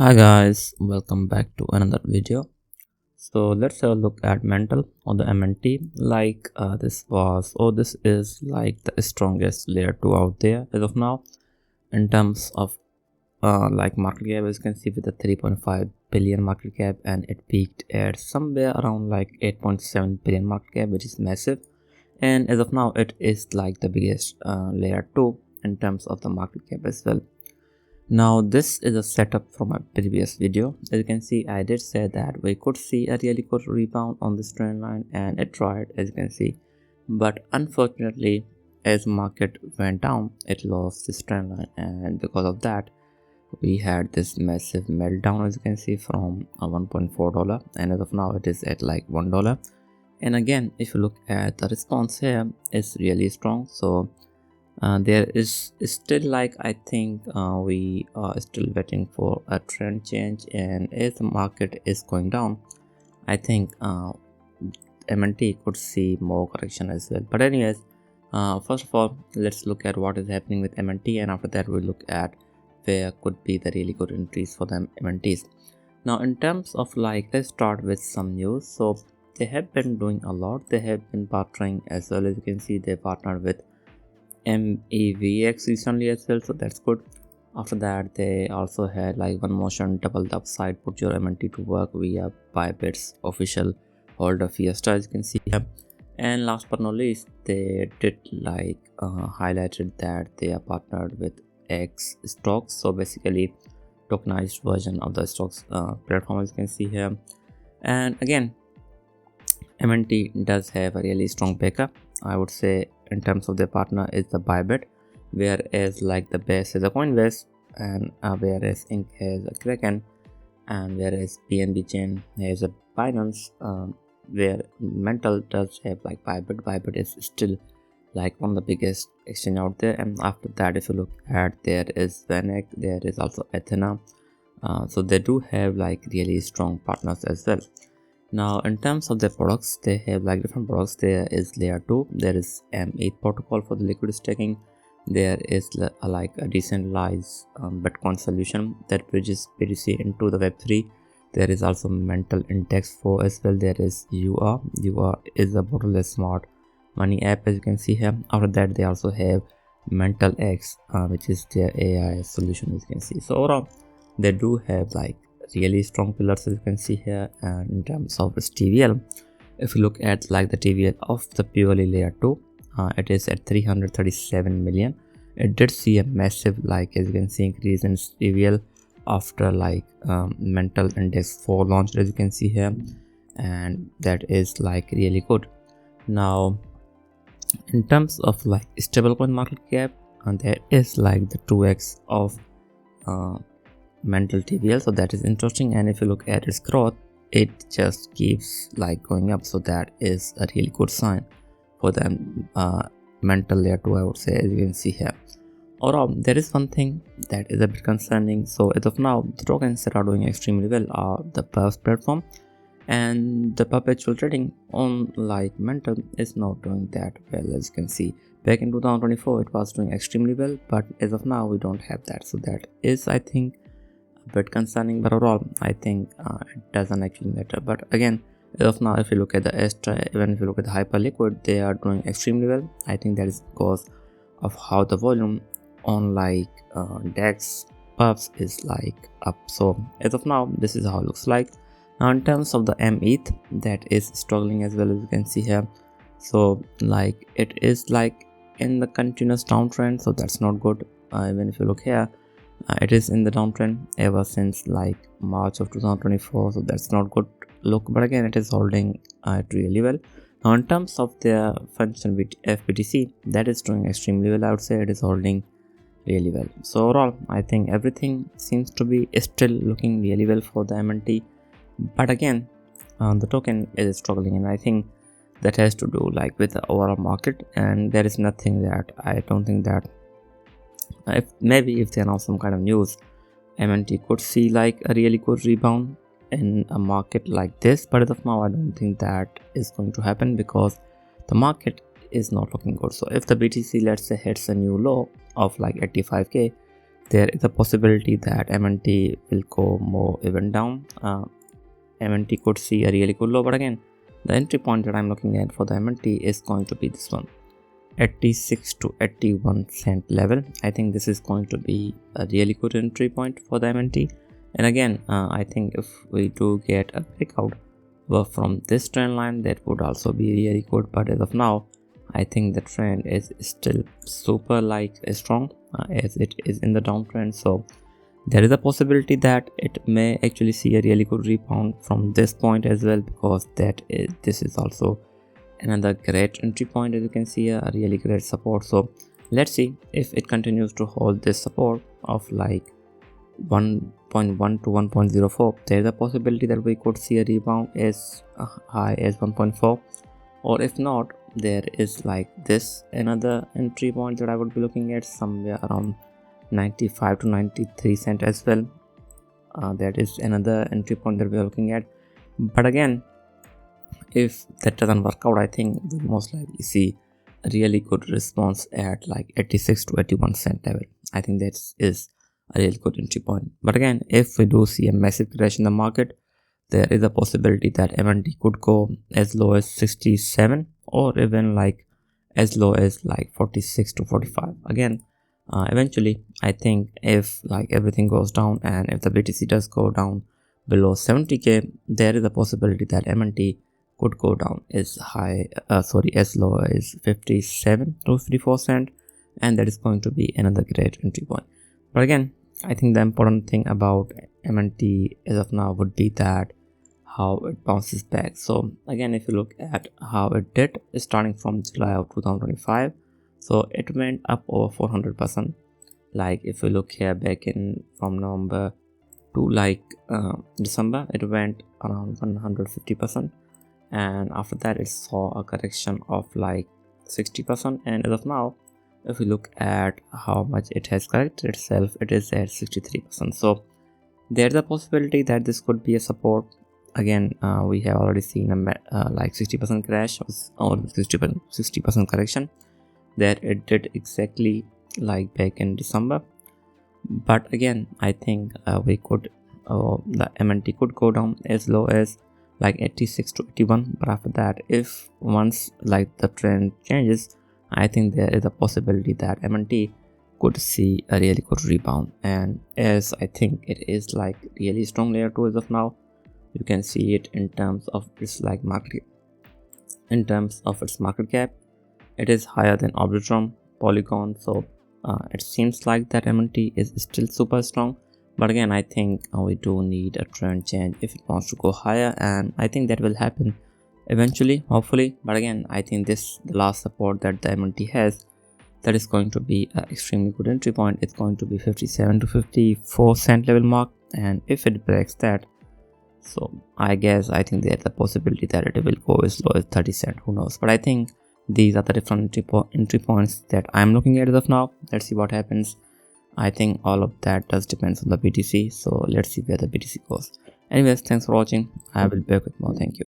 Hi guys, welcome back to another video. So let's have a look at Mantle on the MNT. This is like the strongest layer 2 out there as of now in terms of market cap. As you can see with the 3.5 billion market cap, and it peaked at somewhere around like 8.7 billion market cap, which is massive. And as of now, it is like the biggest layer 2 in terms of the market cap as well. Now this is a setup from a previous video. As you can see, I did say that we could see a really good rebound on this trend line, and it tried, as you can see, but unfortunately as market went down, it lost this trend line, and because of that we had this massive meltdown, as you can see, from a $1.4, and as of now it is at like $1. And again, if you look at the response here, it's really strong. So there is still, like, I think we are still waiting for a trend change, and as the market is going down, I think MNT could see more correction as well. But anyways, first of all, let's look at what is happening with MNT, and after that we'll look at where could be the really good entries for the MNTs. Now in terms of, like, let's start with some news. So they have been doing a lot. They have been partnering as well. As you can see, they partnered with MEVX recently as well, so that's good. After that, they also had like one motion, double the upside, put your MNT to work via Bybit's official holder Fiesta, as you can see here. And last but not least, they did like highlighted that they are partnered with X stocks, so basically tokenized version of the stocks platform, as you can see here. And again, MNT does have a really strong backup, I would say. In terms of their partner is the Bybit, whereas like the base is a Coinbase, and whereas Inc has a Kraken, and whereas BNB chain has a Binance, where Mantle does have like Bybit. Bybit is still like one of the biggest exchange out there. And after that, if you look at, there is Vanek, there is also Athena. So they do have like really strong partners as well. Now in terms of their products, they have like different products. There is layer 2, there is M8 protocol for the liquid staking, there is like a decentralized Bitcoin solution that bridges BTC into the Web3. There is also Mantle Index 4 as well. There is UR is a borderless smart money app, as you can see here. After that, they also have Mantle X, which is their AI solution, as you can see. So overall, they do have like really strong pillars, as you can see here. And in terms of its TVL, if you look at like the TVL of the purely layer 2, it is at 337 million. It did see a massive, like, as you can see, increase in its TVL after like Mantle Index 4 launched, as you can see here, and that is like really good. Now in terms of like stablecoin market cap, there is like the 2x of Mantle TVL, so that is interesting. And if you look at its growth, it just keeps like going up, so that is a really good sign for the Mantle layer 2, I would say, as you can see here. Or there is one thing that is a bit concerning. So as of now, the tokens that are doing extremely well are the PERS platform, and the perpetual trading on like Mantle is not doing that well. As you can see, back in 2024 it was doing extremely well, but as of now we don't have that, so that is, I think, a bit concerning. But overall, I think it doesn't actually matter. But again, as of now, if you look at the Astra, even if you look at the Hyperliquid, they are doing extremely well. I think that is because of how the volume on like DEX puffs is like up. So as of now, this is how it looks like. Now in terms of the METH, that is struggling as well, as you can see here. So like it is like in the continuous downtrend, so that's not good. Even if you look here, it is in the downtrend ever since like March of 2024, so that's not good look. But again, it is holding it really well. Now in terms of their function with FBTC, that is doing extremely well. I would say it is holding really well. So overall, I think everything seems to be still looking really well for the MNT. But again, the token is struggling, and I think that has to do like with the overall market. And there is nothing that I don't think that if they announce some kind of news, MNT could see like a really good rebound in a market like this. But as of now, I don't think that is going to happen because the market is not looking good. So if the BTC, let's say, hits a new low of like 85k, there is a possibility that MNT will go more even down. MNT could see a really good low, but again, the entry point that I'm looking at for the MNT is going to be this one, 86 to 81 cent level. I think this is going to be a really good entry point for the MNT. And again, I think if we do get a breakout from this trend line, that would also be really good. But as of now, I think the trend is still super strong as it is in the downtrend. So there is a possibility that it may actually see a really good rebound from this point as well, because this is also another great entry point. As you can see, a really great support. So let's see if it continues to hold this support of like 1.1 to 1.04. there is a possibility that we could see a rebound as high as 1.4, or if not, there is like this another entry point that I would be looking at somewhere around 95 to 93 cent as well. That is another entry point that we are looking at. But again, if that doesn't work out, I think we most likely see a really good response at like 86 to 81 cent level. I think that is a really good entry point. But again, if we do see a massive crash in the market, there is a possibility that MNT could go as low as 67, or even like as low as like 46 to 45. Again, eventually, I think if like everything goes down and if the BTC does go down below 70k, there is a possibility that MNT could go down as low as 57 to 54 cent, and that is going to be another great entry point. But again, I think the important thing about MNT as of now would be that how it bounces back. So again, if you look at how it did starting from July of 2025, so it went up over 400%. Like if you look here back in from November to like December, it went around 150%, and after that it saw a correction of like 60%, and as of now, if you look at how much it has corrected itself, it is at 63%. So there's a possibility that this could be a support. Again, we have already seen a like 60% crash or 60% correction that it did exactly like back in December. But again, I think the MNT could go down as low as like 86 to 81. But after that, if once like the trend changes, I think there is a possibility that MNT could see a really good rebound. And as I think it is like really strong layer 2 as of now, you can see it in terms of its like market cap. It is higher than Arbitrum, Polygon. So it seems like that MNT is still super strong. But again, I think we do need a trend change if it wants to go higher, and I think that will happen eventually, hopefully. But again, I think the last support that the MNT has, that is going to be an extremely good entry point. It's going to be 57 to 54 cent level mark, and if it breaks that, so I think there's a possibility that it will go as low as 30 cent, who knows. But I think these are the different entry points that I'm looking at as of now. Let's see what happens. I think all of that does depends on the BTC, so let's see where the BTC goes. Anyways, thanks for watching. I will be back with more. Thank you.